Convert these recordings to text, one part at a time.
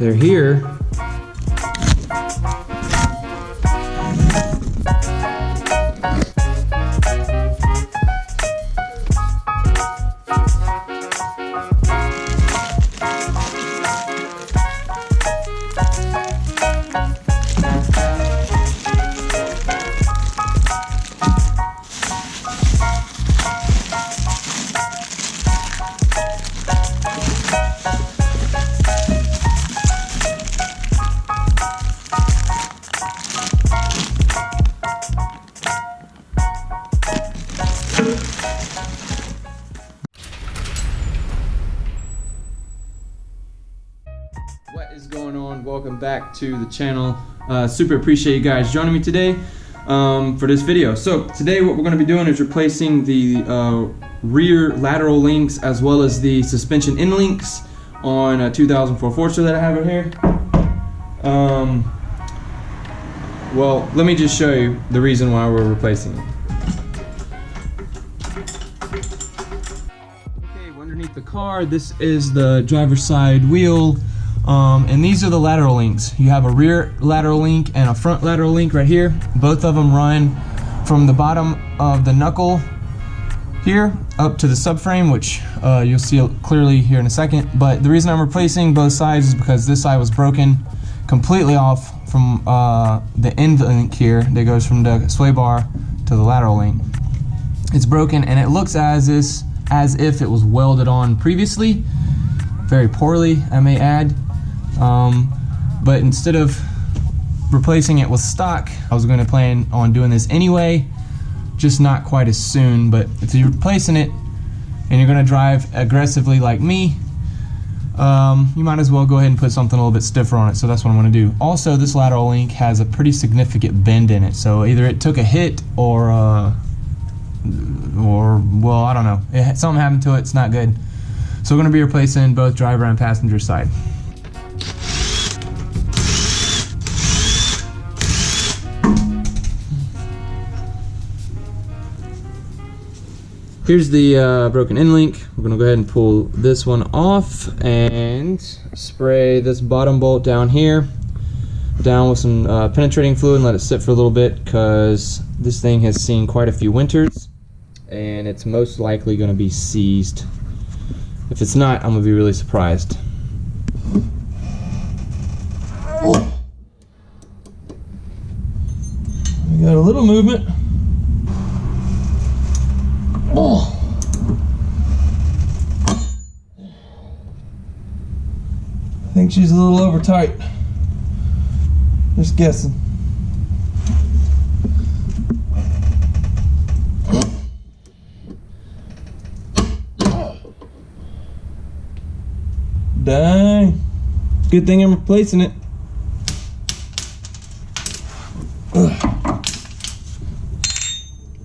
they're here. What is going on? Welcome back to the channel. Super appreciate you guys joining me today for this video. So today what we're going to be doing is replacing the rear lateral links as well as the suspension end links on a 2004 Forester that I have right here. Well, let me just show you the reason why we're replacing it. Okay, underneath the car, this is the driver's side wheel. And these are the lateral links. You have a rear lateral link and a front lateral link right here. Both of them run from the bottom of the knuckle here up to the subframe, which you'll see clearly here in a second. But the reason I'm replacing both sides is because this side was broken completely off from the end link here that goes from the sway bar to the lateral link. It's broken and it looks as if it was welded on previously, very poorly, I may add. But instead of replacing it with stock, I was going to plan on doing this anyway, just not quite as soon. But if you're replacing it and you're going to drive aggressively like me, you might as well go ahead and put something a little bit stiffer on it. So that's what I'm going to do. Also, this lateral link has a pretty significant bend in it, so either it took a hit or well, I don't know, something happened to it. It's not good. So we're going to be replacing both driver and passenger side. Here's the broken end link. We're going to go ahead and pull this one off and spray this bottom bolt down here down with some penetrating fluid and let it sit for a little bit, because this thing has seen quite a few winters and it's most likely going to be seized. If it's not, I'm going to be really surprised. We got a little movement. Oh. I think she's a little over tight. Just guessing. Dang. Good thing I'm replacing it.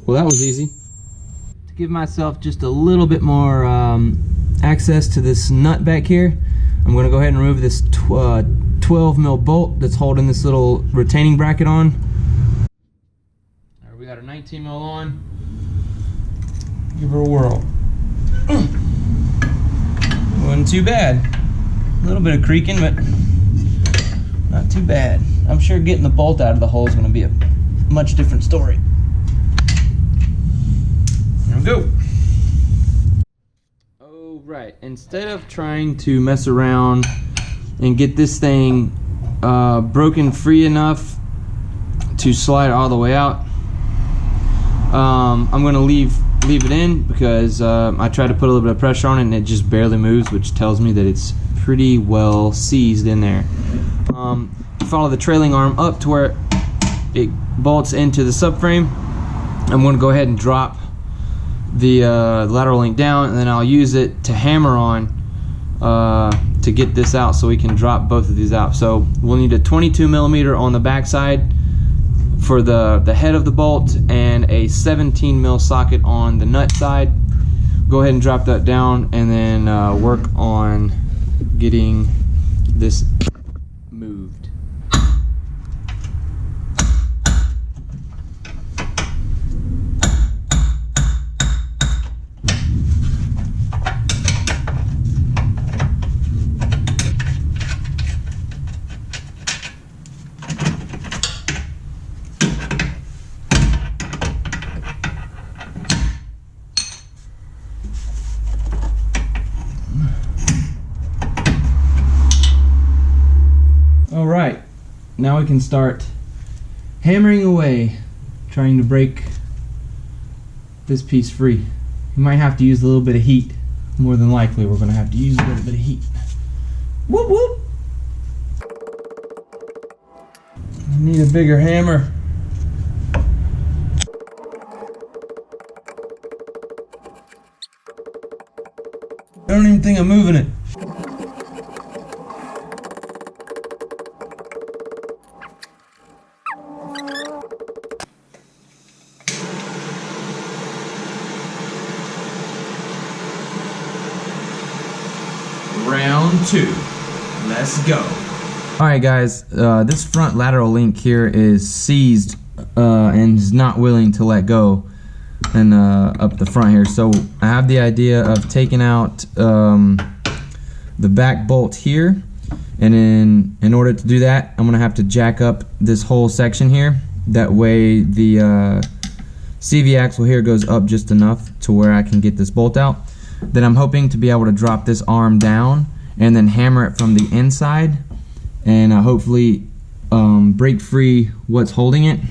Well, that was easy. To give myself just a little bit more access to this nut back here, I'm going to go ahead and remove this 12 mil bolt that's holding this little retaining bracket on. All right, we got our 19 mil on. Give her a whirl. Wasn't too bad. A little bit of creaking, but not too bad. I'm sure getting the bolt out of the hole is going to be a much different story. There we go. Oh, right. Instead of trying to mess around and get this thing broken free enough to slide all the way out, I'm going to leave it in, because I tried to put a little bit of pressure on it and it just barely moves, which tells me that it's pretty well seized in there. Follow the trailing arm up to where it bolts into the subframe. I'm going to go ahead and drop the lateral link down, and then I'll use it to hammer on to get this out, so we can drop both of these out. So we'll need a 22 millimeter on the back side for the head of the bolt and a 17 mil socket on the nut side. Go ahead and drop that down and then work on getting this moved. All right, now we can start hammering away, trying to break this piece free. You might have to use a little bit of heat. More than likely, we're gonna have to use a little bit of heat. Whoop whoop! I need a bigger hammer. I don't even think I'm moving it. Round 2. Let's go. Alright guys, this front lateral link here is seized and is not willing to let go and up the front here. So I have the idea of taking out the back bolt here, and in order to do that I'm gonna have to jack up this whole section here. That way the CV axle here goes up just enough to where I can get this bolt out. Then I'm hoping to be able to drop this arm down and then hammer it from the inside and hopefully break free what's holding it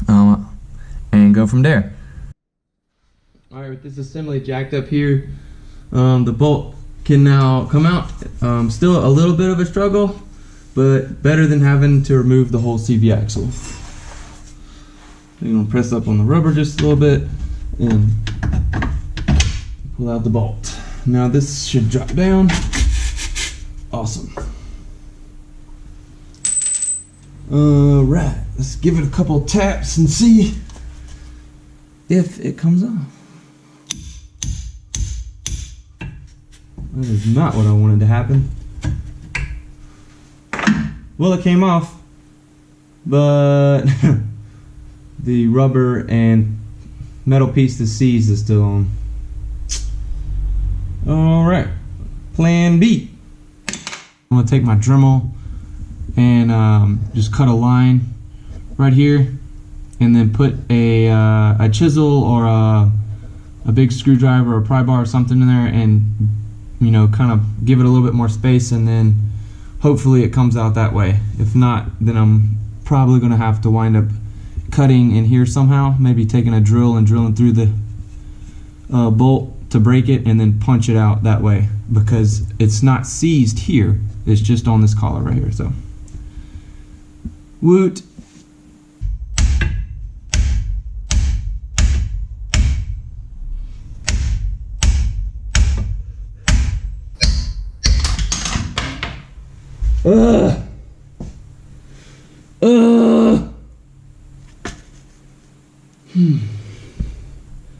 and go from there. Alright, with this assembly jacked up here, the bolt can now come out. Still a little bit of a struggle, but better than having to remove the whole CV axle. I'm going to press up on the rubber just a little bit and pull out the bolt. Now this should drop down. Awesome. Alright, let's give it a couple taps and see if it comes off. That is not what I wanted to happen. Well, it came off, but the rubber and metal piece that's seized is still on. Alright, plan B. I'm going to take my Dremel and just cut a line right here, and then put a chisel or a big screwdriver or a pry bar or something in there, and you know, kind of give it a little bit more space, and then hopefully it comes out that way. If not, then I'm probably going to have to wind up cutting in here somehow, maybe taking a drill and drilling through the bolt to break it and then punch it out that way, because it's not seized here, it's just on this collar right here. So woot.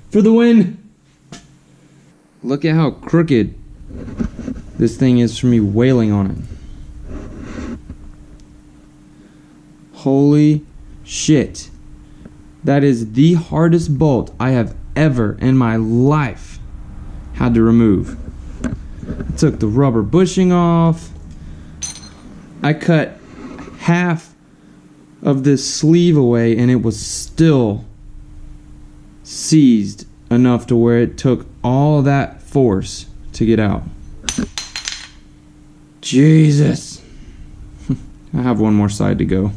For the win. Look at how crooked this thing is for me wailing on it. Holy shit. That is the hardest bolt I have ever in my life had to remove. I took the rubber bushing off. I cut half of this sleeve away and it was still seized enough to where it took all that force to get out. Jesus. I have one more side to go.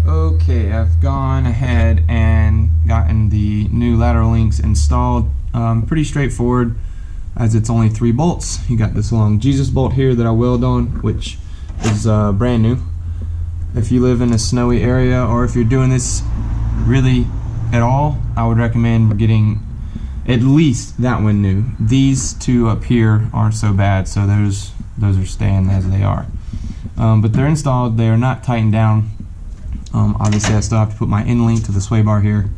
Okay, I've gone ahead and gotten the new lateral links installed. Pretty straightforward, as it's only 3 bolts. You got this long Jesus bolt here that I weld on, which is brand new. If you live in a snowy area, or if you're doing this really at all, I would recommend getting at least that one new. These 2 up here aren't so bad, so those are staying as they are. But they're installed, they are not tightened down. Obviously I still have to put my end link to the sway bar here,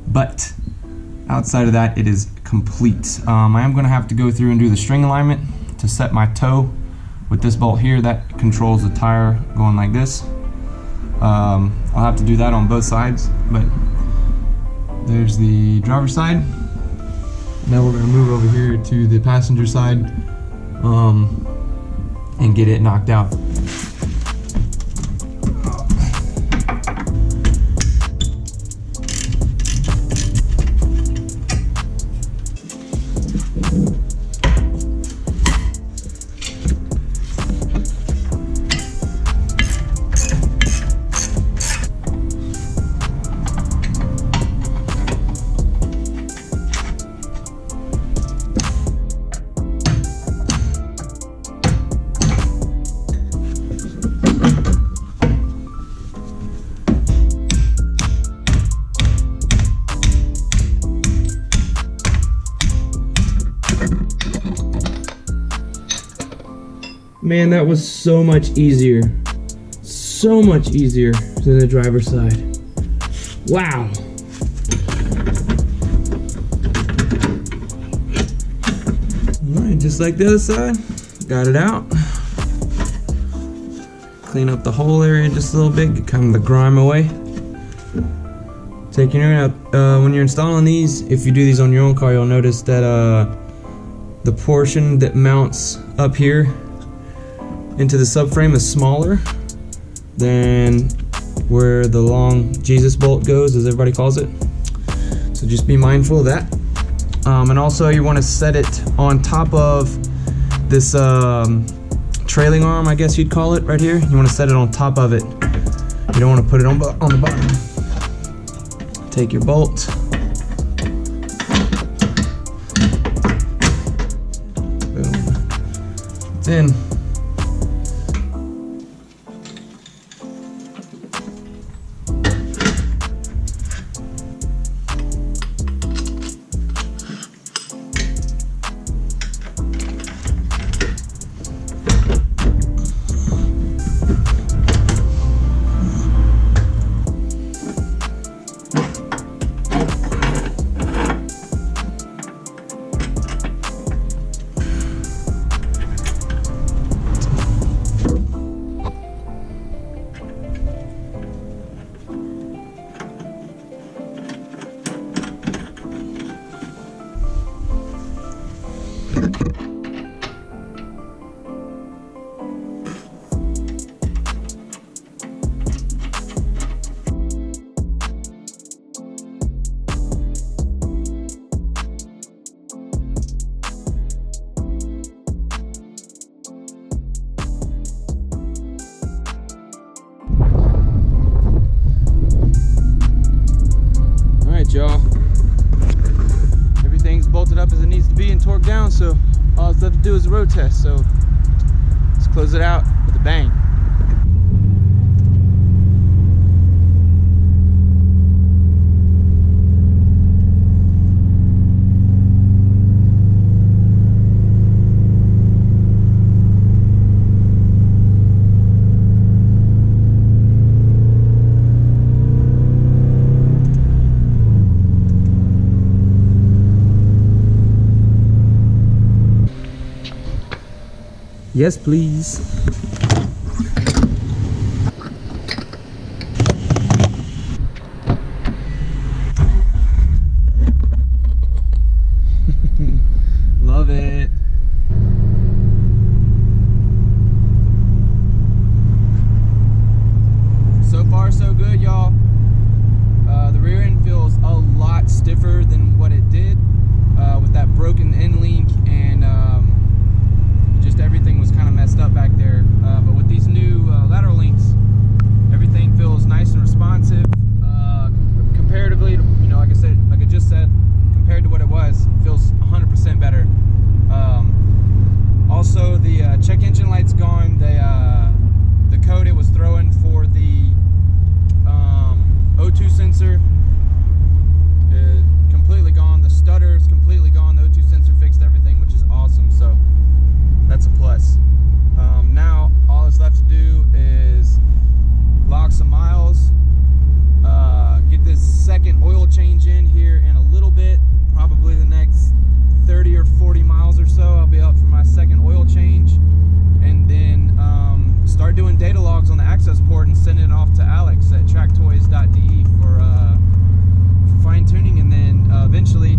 but outside of that it is complete. I am going to have to go through and do the string alignment to set my toe with this bolt here that controls the tire going like this. I'll have to do that on both sides, but there's the driver's side. Now we're going to move over here to the passenger side and get it knocked out. Man, that was so much easier. So much easier than the driver's side. Wow. Alright, just like the other side. Got it out. Clean up the whole area just a little bit, get kind of the grime away. Taking it out. When you're installing these, if you do these on your own car, you'll notice that the portion that mounts up here into the subframe is smaller than where the long Jesus bolt goes, as everybody calls it. So just be mindful of that. And also you want to set it on top of this trailing arm, I guess you'd call it, right here. You want to set it on top of it. You don't want to put it on the bottom. Take your bolt. Boom. It's in. Y'all, everything's bolted up as it needs to be and torqued down, so all that's left to do is a road test. So let's close it out with a bang. Yes, please. Love it. So far, so good, y'all. The rear end feels a lot stiffer than what it did with that broken end link, and just everything was kind of messed up back there. But with these new lateral links, everything feels nice and responsive. Comparatively, you know, like I just said, compared to what it was, it feels 100% better. Also, the check engine light's gone. The code it was throwing for the O2 sensor is completely gone. The stutter is completely gone. The O2 sensor fixed everything, which is awesome. So that's a plus. Now all that's left to do is log some miles, get this second oil change in here in a little bit, probably the next 30 or 40 miles or so. I'll be up for my second oil change, and then start doing data logs on the access port and sending it off to Alex at tracktoys.de for fine tuning, and then eventually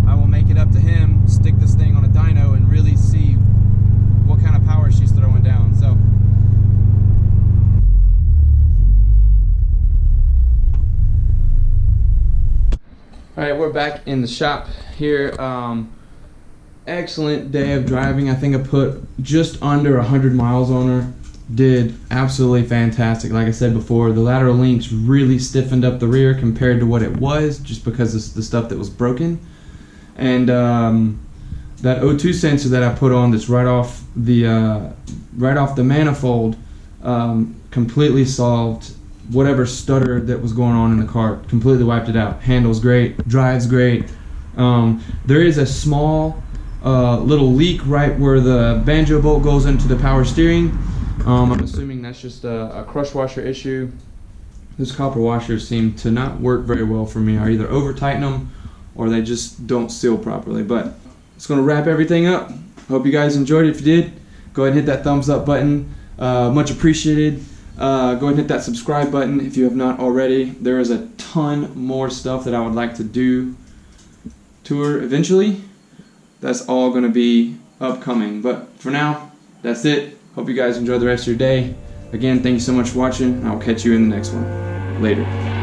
I will make it up to him, stick this thing on a dyno, and really see what kind of power she's throwing down. So alright, we're back in the shop here. Excellent day of driving. I think I put just under 100 miles on her. Did absolutely fantastic. Like I said before, the lateral links really stiffened up the rear compared to what it was, just because of the stuff that was broken. And that O2 sensor that I put on, that's right off the manifold, completely solved whatever stutter that was going on in the car. Completely wiped it out. Handles great, drives great. There is a small a little leak right where the banjo bolt goes into the power steering. I'm assuming that's just a crush washer issue. Those copper washers seem to not work very well for me. I either over tighten them or they just don't seal properly. But it's going to wrap everything up. Hope you guys enjoyed it. If you did, go ahead and hit that thumbs up button. Much appreciated. Go ahead and hit that subscribe button if you have not already. There is a ton more stuff that I would like to do to her eventually. That's all going to be upcoming. But for now, that's it. Hope you guys enjoy the rest of your day. Again, thank you so much for watching. I'll catch you in the next one. Later.